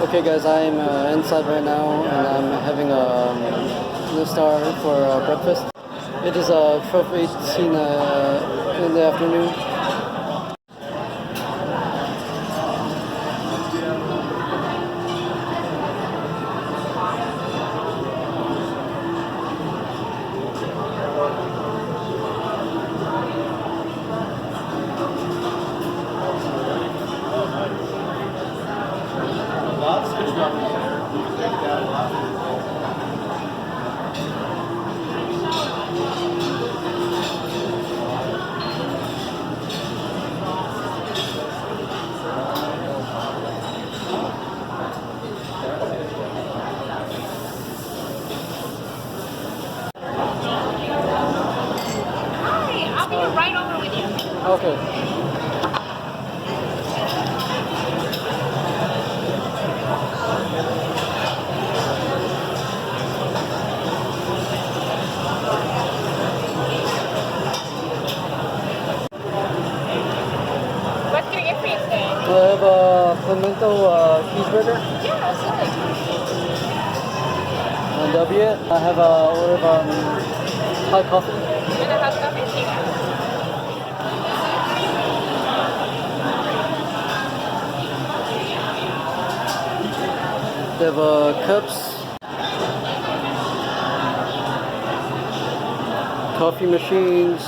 Okay guys, I'm inside right now and I'm having a Northstar for breakfast. It is 12:18 in the afternoon. Right over with you. Okay. What can I get for you today? I have a Pimiento Cheeseburger. Yeah, absolutely. And that'll be it. I have a order of hot coffee. And a hot coffee? Yeah. They have cups, coffee machines,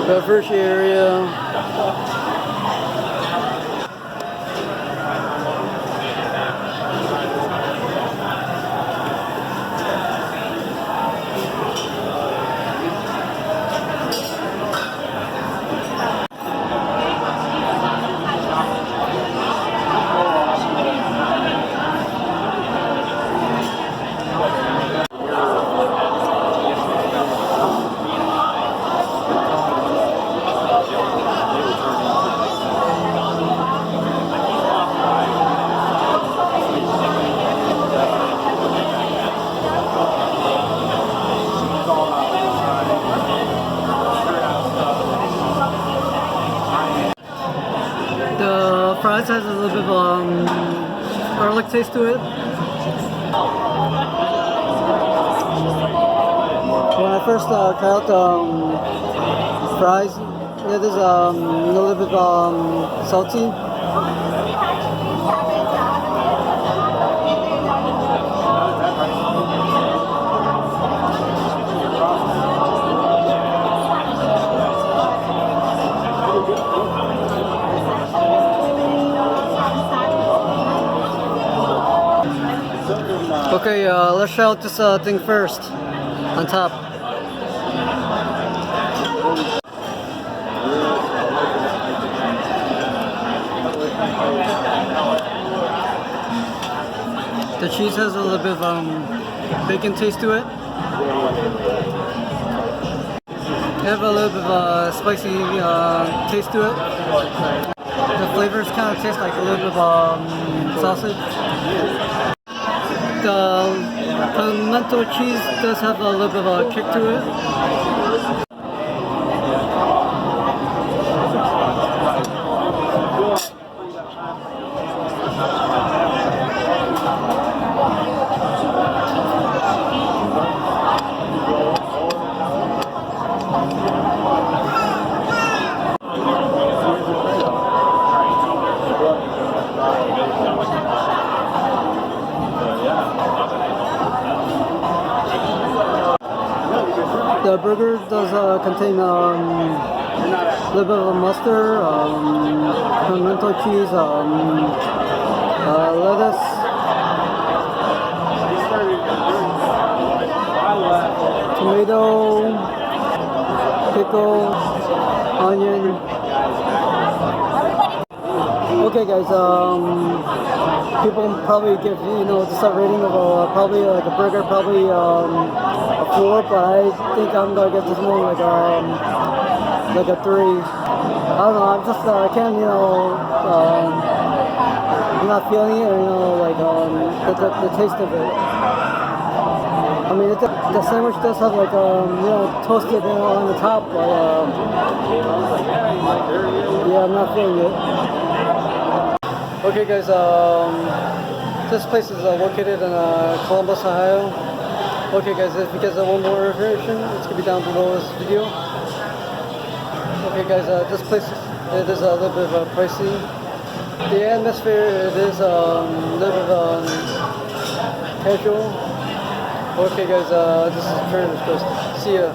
beverage area, the fries has a little bit of garlic taste to it. When I first tried out the fries, it is a little bit salty. Okay, let's try out this thing first, on top. The cheese has a little bit of bacon taste to it. They have a little bit of a spicy taste to it. The flavors kind of taste like a little bit of sausage. The pimento cheese does have a little bit of a kick to it. The burger does contain a little bit of mustard, pimento cheese, lettuce, tomato, pickle, onion. Okay guys, people probably give, just a rating of probably like a burger, probably a 4, but I think I'm gonna get this one like a 3. I don't know, I'm just, I can't, I'm not feeling it, or, like, the taste of it. I mean, the sandwich does have like toasted on the top, but yeah, I'm not feeling it. Okay, guys, this place is located in Columbus, Ohio. Okay, guys, if you guys want more information, it's gonna be down below this video. Okay, guys, this place it is a little bit pricey. The atmosphere it is a little bit casual. Okay, guys, this is Curtis. See ya.